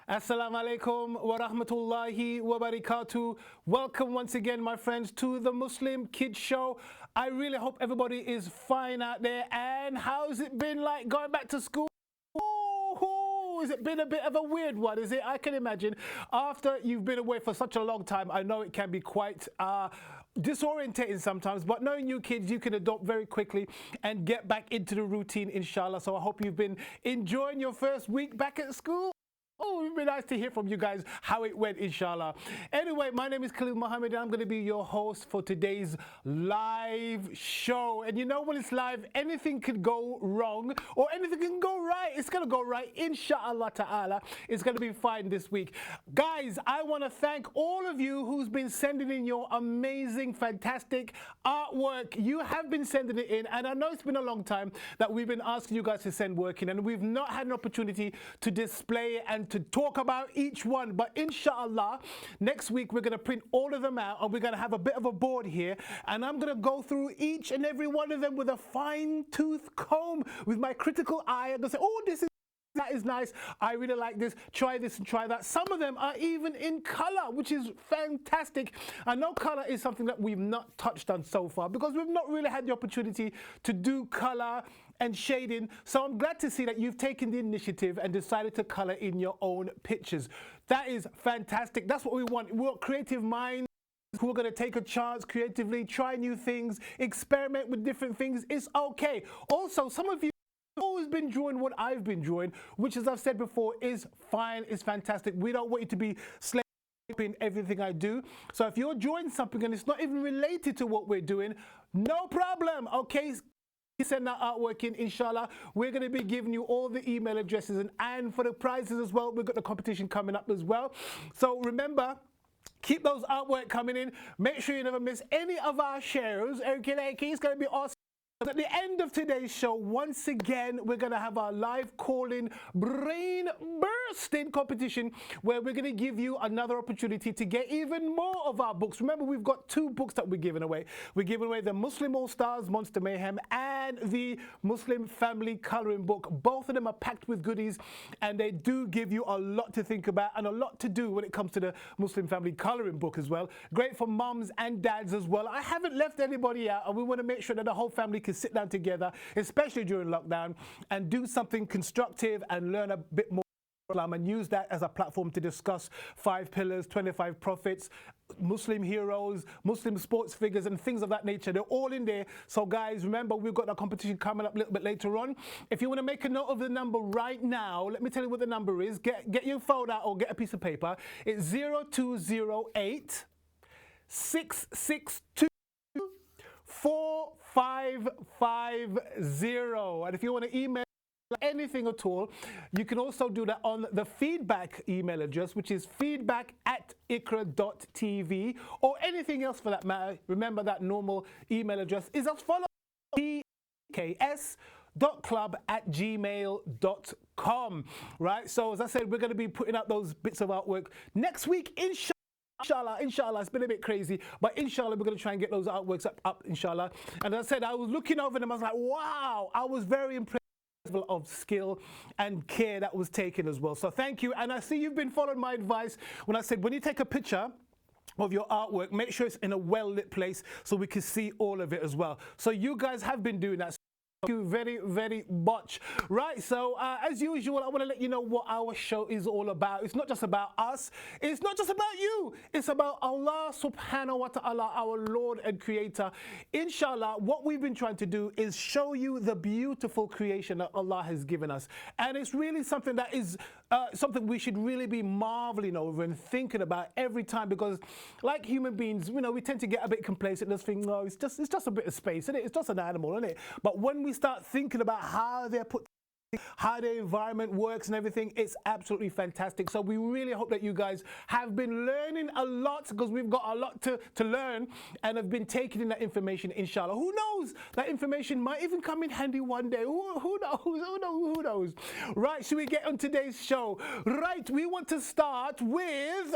Assalamu alaikum wa rahmatullahi wa barakatuh. Welcome once again, my friends, to the Muslim Kids Show. I really hope everybody is fine out there. And how's it been like going back to school? Has it been a bit of a weird one, is it? I can imagine. After you've been away for such a long time, I know it can be quite disorientating sometimes, but knowing you kids, you can adopt very quickly and get back into the routine, inshallah. So I hope you've been enjoying your first week back at school. Oh, it'd be nice to hear from you guys how it went, inshallah. Anyway, my name is Khalil Mohammed and I'm going to be your host for today's live show. And you know, when it's live, anything could go wrong or anything can go right. It's going to go right, inshallah ta'ala. It's going to be fine this week. Guys, I want to thank all of you who's been sending in your amazing, fantastic artwork. You have been sending it in, and I know it's been a long time that we've been asking you guys to send work in, and we've not had an opportunity to display it and to talk about each one. But inshallah, next week we're going to print all of them out and we're going to have a bit of a board here, and I'm going to go through each and every one of them with a fine-tooth comb with my critical eye. I'm going to say, oh, that is nice, I really like this, try this and try that. Some of them are even in color, which is fantastic. I know color is something that we've not touched on so far because we've not really had the opportunity to do color and shading. So I'm glad to see that you've taken the initiative and decided to color in your own pictures. That is fantastic. That's what we want. We want creative minds who are going to take a chance creatively, try new things, experiment with different things. It's okay. Also, some of you always been drawing what I've been drawing, which, as I've said before, is fine, is fantastic. We don't want you to be slave in everything I do. So if you're drawing something and it's not even related to what we're doing, no problem, okay? Send that artwork in, inshallah. We're going to be giving you all the email addresses, and for the prizes as well, we've got the competition coming up as well. So remember, keep those artwork coming in. Make sure you never miss any of our shows. Okay, it's going to be awesome. At the end of today's show, once again, we're going to have our live call-in brain bursting competition where we're going to give you another opportunity to get even more of our books. Remember, we've got two books that we're giving away. We're giving away the Muslim All-Stars Monster Mayhem and the Muslim Family Coloring Book. Both of them are packed with goodies, and they do give you a lot to think about and a lot to do when it comes to the Muslim Family Coloring Book as well. Great for mums and dads as well. I haven't left anybody out, and we want to make sure that the whole family can sit down together, especially during lockdown, and do something constructive and learn a bit more Islam and use that as a platform to discuss 5 pillars, 25 prophets, Muslim heroes, Muslim sports figures and things of that nature. They're all in there. So guys, remember, we've got a competition coming up a little bit later on. If you want to make a note of the number right now, let me tell you what the number is. Get your phone out or get a piece of paper. It's 0208 662 4550. And if you want to email anything at all, you can also do that on the feedback email address, which is feedback@ikra.tv, or anything else for that matter. Remember, that normal email address is as follows: pks.club@gmail.com. Right? So as I said, we're going to be putting out those bits of artwork next week, inshallah. Inshallah, it's been a bit crazy, but inshallah, we're going to try and get those artworks up, inshallah. And as I said, I was looking over them, I was like, wow, I was very impressed of skill and care that was taken as well. So thank you. And I see you've been following my advice when I said, when you take a picture of your artwork, make sure it's in a well-lit place so we can see all of it as well. So you guys have been doing that. Thank you very, very much. Right, so as usual, I want to let you know what our show is all about. It's not just about us. It's not just about you. It's about Allah subhanahu wa ta'ala, our Lord and Creator. Inshallah, what we've been trying to do is show you the beautiful creation that Allah has given us. And it's really something that is something we should really be marveling over and thinking about every time, because like human beings, you know, we tend to get a bit complacent and just think, no, it's just a bit of space, isn't it? It's just an animal, isn't it? But when we start thinking about how they're put, how the environment works and everything, it's absolutely fantastic. So we really hope that you guys have been learning a lot, because we've got a lot to learn and have been taking in that information, inshallah. Who knows, that information might even come in handy one day. Who knows? Right, should we get on today's show? Right, we want to start with,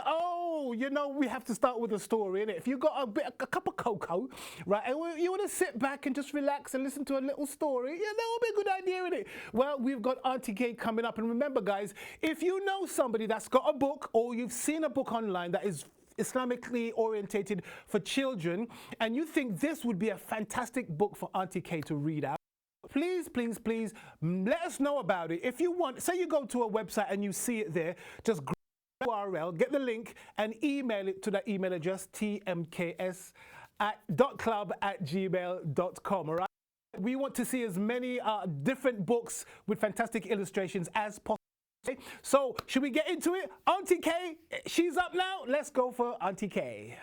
you know, we have to start with a story, innit? If you've got a cup of cocoa, right, and you want to sit back and just relax and listen to a little story, yeah, that would be a good idea, innit? Well, we've got Auntie Kay coming up. And remember, guys, if you know somebody that's got a book or you've seen a book online that is Islamically orientated for children and you think this would be a fantastic book for Auntie Kay to read out, please, please, please let us know about it. If you want, say you go to a website and you see it there, just grab the URL, get the link and email it to that email address, tmks.club@gmail.com, all right? We want to see as many different books with fantastic illustrations as possible. So, should we get into it? Auntie Kay, she's up now. Let's go for Auntie Kay.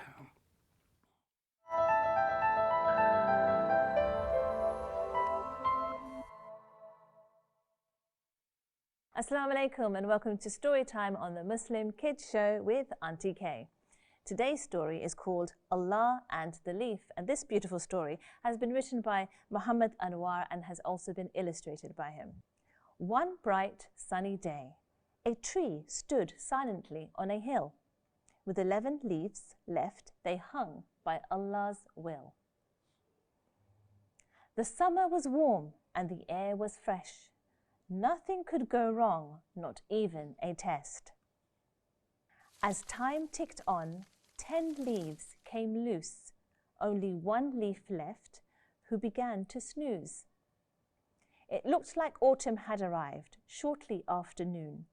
Assalamu alaikum and welcome to Storytime on the Muslim Kids Show with Auntie Kay. Today's story is called Allah and the Leaf, and this beautiful story has been written by Muhammad Anwar and has also been illustrated by him. One bright sunny day, a tree stood silently on a hill. With 11 leaves left, they hung by Allah's will. The summer was warm and the air was fresh. Nothing could go wrong, not even a test. As time ticked on, 10 leaves came loose, only one leaf left, who began to snooze. It looked like autumn had arrived shortly after noon.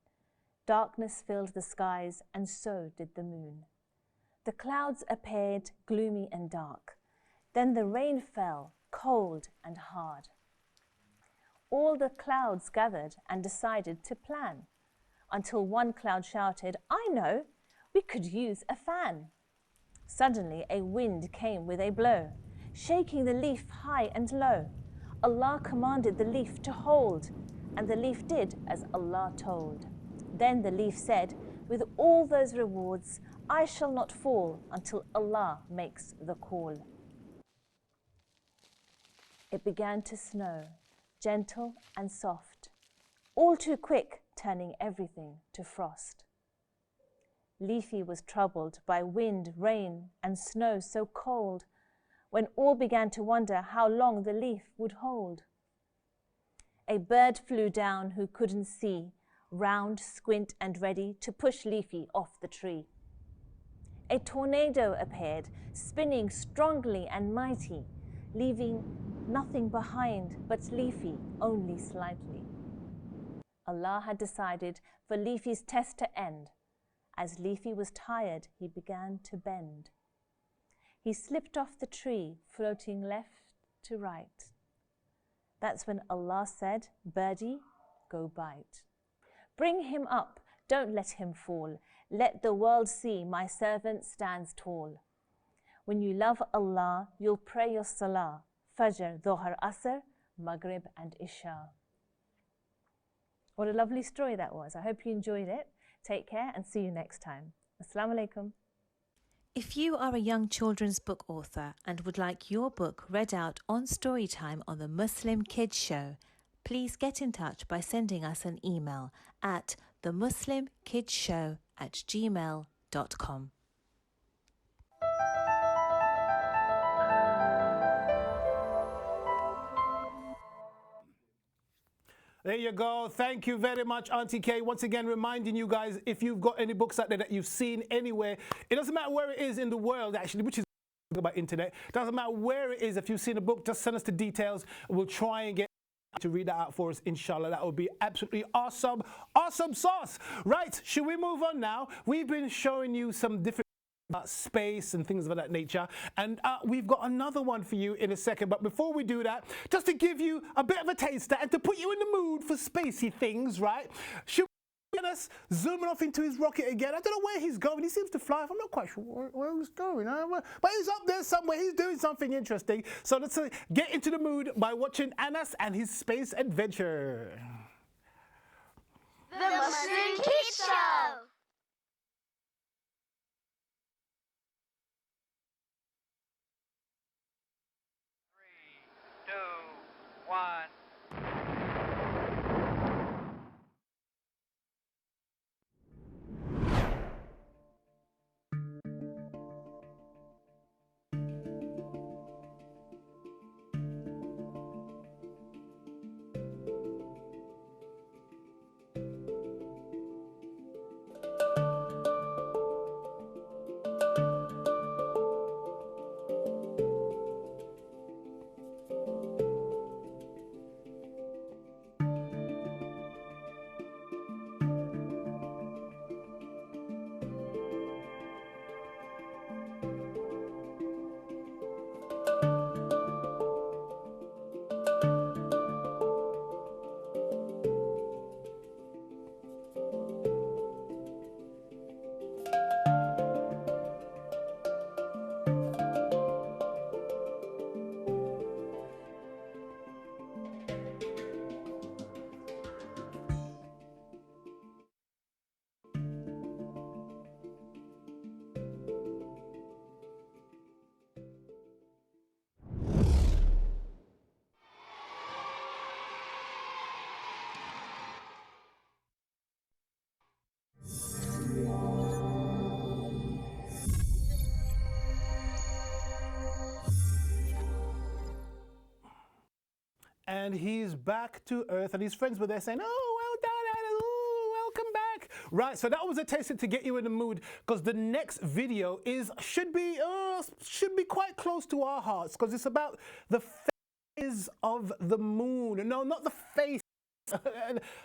Darkness filled the skies, and so did the moon. The clouds appeared gloomy and dark. Then the rain fell, cold and hard. All the clouds gathered and decided to plan, until one cloud shouted, "I know, we could use a fan." Suddenly a wind came with a blow, shaking the leaf high and low. Allah commanded the leaf to hold, and the leaf did as Allah told. Then the leaf said, "With all those rewards, I shall not fall until Allah makes the call." It began to snow, gentle and soft, all too quick, turning everything to frost. Leafy was troubled by wind, rain, and snow so cold, when all began to wonder how long the leaf would hold. A bird flew down who couldn't see, round, squint, and ready to push Leafy off the tree. A tornado appeared, spinning strongly and mighty, leaving nothing behind but Leafy only slightly. Allah had decided for Leafy's test to end. As Leafy was tired, he began to bend. He slipped off the tree, floating left to right. That's when Allah said, "Birdie, go bite. Bring him up, don't let him fall. Let the world see my servant stands tall. When you love Allah, you'll pray your salah, Fajr, Dhuhr, Asr, Maghrib and Isha." What a lovely story that was. I hope you enjoyed it. Take care and see you next time. Assalamu alaikum. If you are a young children's book author and would like your book read out on Storytime on the Muslim Kids Show, please get in touch by sending us an email at themuslimkidshow@gmail.com. There you go. Thank you very much, Auntie Kay. Once again, reminding you guys, if you've got any books out there that you've seen anywhere, it doesn't matter where it is in the world, actually, which is about internet. Doesn't matter where it is. If you've seen a book, just send us the details. We'll try and get to read that out for us, inshallah. That would be absolutely awesome. Awesome sauce. Right, should we move on now? We've been showing you some different space and things of that nature, and we've got another one for you in a second. But before we do that, just to give you a bit of a taster and to put you in the mood for spacey things, right? Should we get us zooming off into his rocket again? I don't know where he's going. He seems to fly off. I'm not quite sure where he's going, but he's up there somewhere. He's doing something interesting. So let's get into the mood by watching Anas and his space adventure. The Muslim Kids Show. 2, 1. and he's back to Earth, and his friends were there saying, "Oh, well done, Alan. Oh, welcome back." Right, so that was a taster to get you in the mood, because the next video should be quite close to our hearts, because it's about the phases of the moon. No, not the face.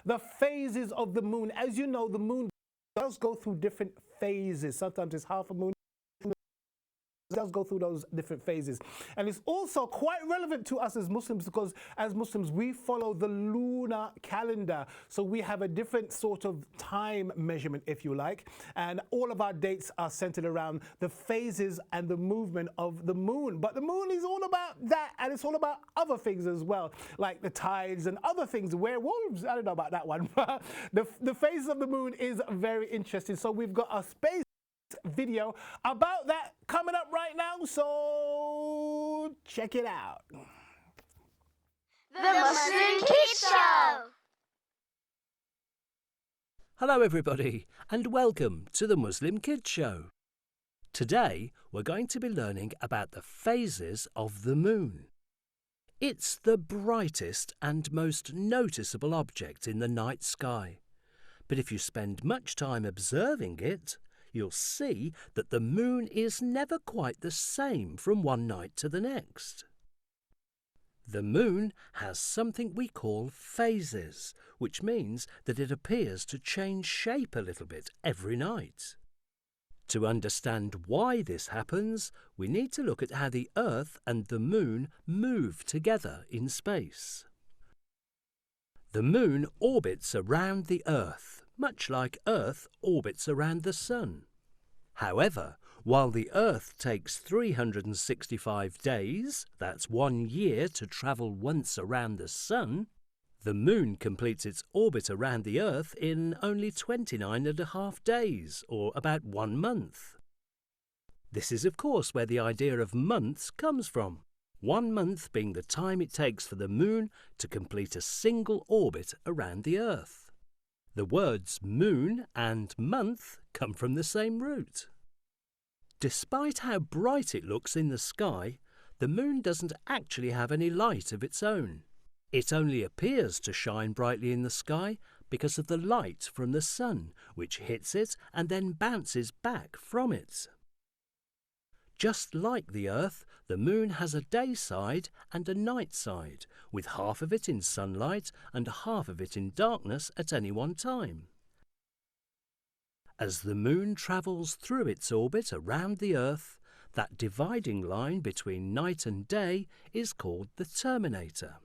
The phases of the moon. As you know, the moon does go through different phases. Sometimes it's half a moon. It does go through those different phases. And it's also quite relevant to us as Muslims, because as Muslims we follow the lunar calendar. So we have a different sort of time measurement, if you like. And all of our dates are centered around the phases and the movement of the moon. But the moon is all about that, and it's all about other things as well, like the tides and other things. Werewolves, I don't know about that one. The phases of the moon is very interesting. So we've got a space video about that coming up right now, so check it out. The Muslim Kids Show! Hello everybody, and welcome to the Muslim Kids Show. Today we're going to be learning about the phases of the moon. It's the brightest and most noticeable object in the night sky. But if you spend much time observing it, you'll see that the moon is never quite the same from one night to the next. The moon has something we call phases, which means that it appears to change shape a little bit every night. To understand why this happens, we need to look at how the Earth and the moon move together in space. The moon orbits around the Earth, much like Earth orbits around the Sun. However, while the Earth takes 365 days, that's 1 year, to travel once around the Sun, the moon completes its orbit around the Earth in only 29.5 days, or about 1 month. This is, of course, where the idea of months comes from. 1 month being the time it takes for the moon to complete a single orbit around the Earth. The words moon and month come from the same root. Despite how bright it looks in the sky, the moon doesn't actually have any light of its own. It only appears to shine brightly in the sky because of the light from the sun, which hits it and then bounces back from it. Just like the Earth, the moon has a day side and a night side, with half of it in sunlight and half of it in darkness at any one time. As the moon travels through its orbit around the Earth, that dividing line between night and day is called the terminator.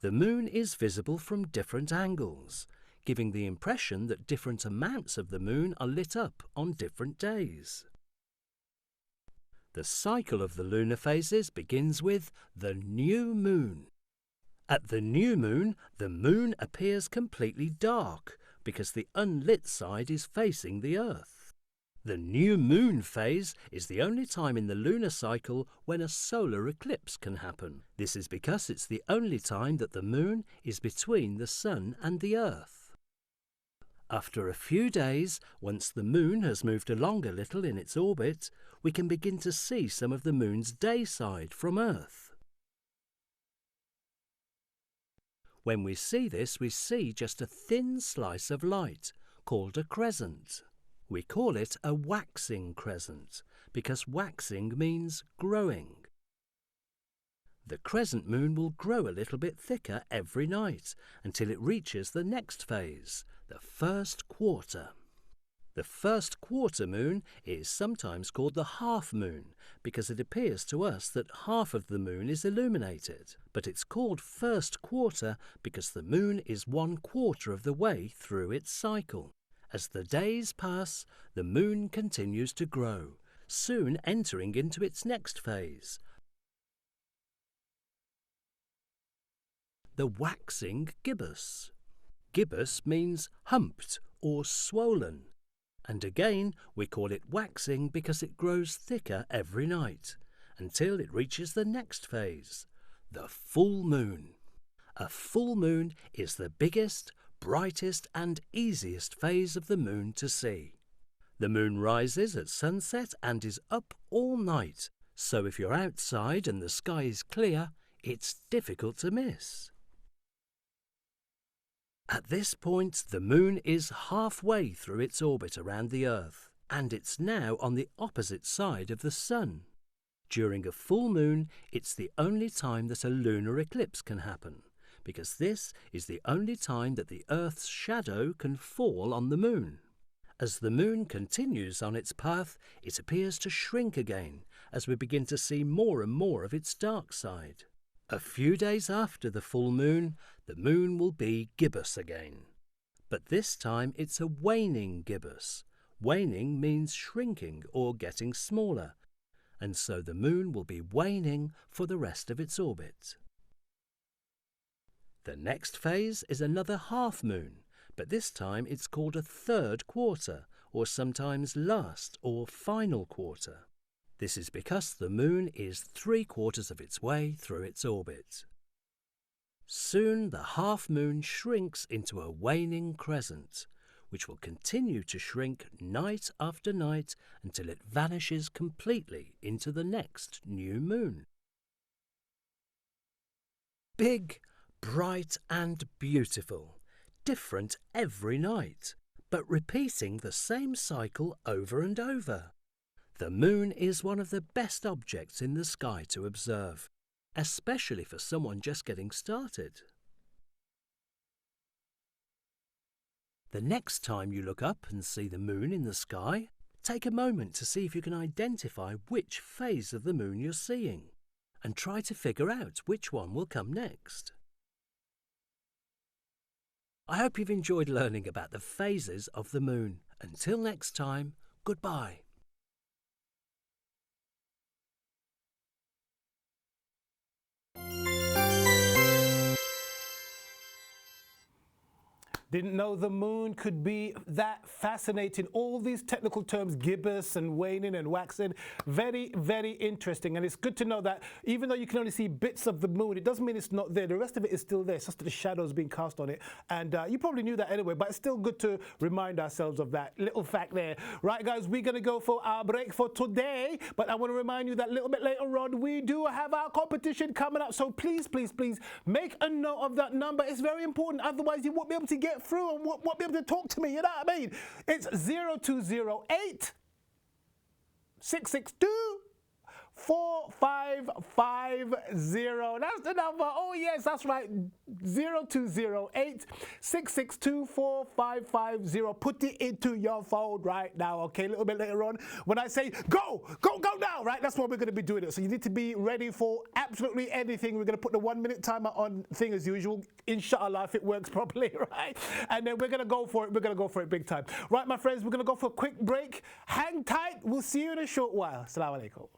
The moon is visible from different angles, giving the impression that different amounts of the moon are lit up on different days. The cycle of the lunar phases begins with the new moon. At the new moon, the moon appears completely dark because the unlit side is facing the Earth. The new moon phase is the only time in the lunar cycle when a solar eclipse can happen. This is because it's the only time that the moon is between the sun and the Earth. After a few days, once the moon has moved along a little in its orbit, we can begin to see some of the moon's day side from Earth. When we see this, we see just a thin slice of light, called a crescent. We call it a waxing crescent, because waxing means growing. The crescent moon will grow a little bit thicker every night, until it reaches the next phase, the first quarter. The first quarter moon is sometimes called the half moon because it appears to us that half of the moon is illuminated, but it's called first quarter because the moon is 1/4 of the way through its cycle. As the days pass, the moon continues to grow, soon entering into its next phase, the waxing gibbous. Gibbous means humped or swollen, and again we call it waxing because it grows thicker every night until it reaches the next phase, the full moon. A full moon is the biggest, brightest and easiest phase of the moon to see. The moon rises at sunset and is up all night, so if you're outside and the sky is clear, it's difficult to miss. At this point, the moon is halfway through its orbit around the Earth, and it's now on the opposite side of the sun. During a full moon, it's the only time that a lunar eclipse can happen, because this is the only time that the Earth's shadow can fall on the moon. As the moon continues on its path, it appears to shrink again as we begin to see more and more of its dark side. A few days after the full moon, the moon will be gibbous again. But this time it's a waning gibbous. Waning means shrinking or getting smaller, and so the moon will be waning for the rest of its orbit. The next phase is another half moon, but this time it's called a third quarter, or sometimes last or final quarter. This is because the moon is 3/4 of its way through its orbit. Soon the half moon shrinks into a waning crescent, which will continue to shrink night after night until it vanishes completely into the next new moon. Big, bright and beautiful, different every night, but repeating the same cycle over and over. The moon is one of the best objects in the sky to observe, especially for someone just getting started. The next time you look up and see the moon in the sky, take a moment to see if you can identify which phase of the moon you're seeing, and try to figure out which one will come next. I hope you've enjoyed learning about the phases of the moon. Until next time, goodbye. Didn't know the moon could be that fascinating. All these technical terms, gibbous and waning and waxing, very, very interesting. And it's good to know that even though you can only see bits of the moon, it doesn't mean it's not there. The rest of it is still there. It's just that the shadows being cast on it. And you probably knew that anyway, but it's still good to remind ourselves of that little fact there. Right, guys, we're going to go for our break for today. But I want to remind you that a little bit later on, we do have our competition coming up. So please, please, please make a note of that number. It's very important. Otherwise, you won't be able to get through and won't be able to talk to me, you know what I mean? It's 0208 662 4550. That's the number. Oh yes, that's right. 0208 662 4550. Put it into your phone right now, okay? A little bit later on, when I say go now, right? That's what we're going to be doing it. So you need to be ready for absolutely anything. We're going to put the 1 minute timer on thing as usual, inshallah, if it works properly, right? And then we're going to go for it. We're going to go for it big time. Right, my friends, we're going to go for a quick break. Hang tight. We'll see you in a short while. Assalamu alaikum.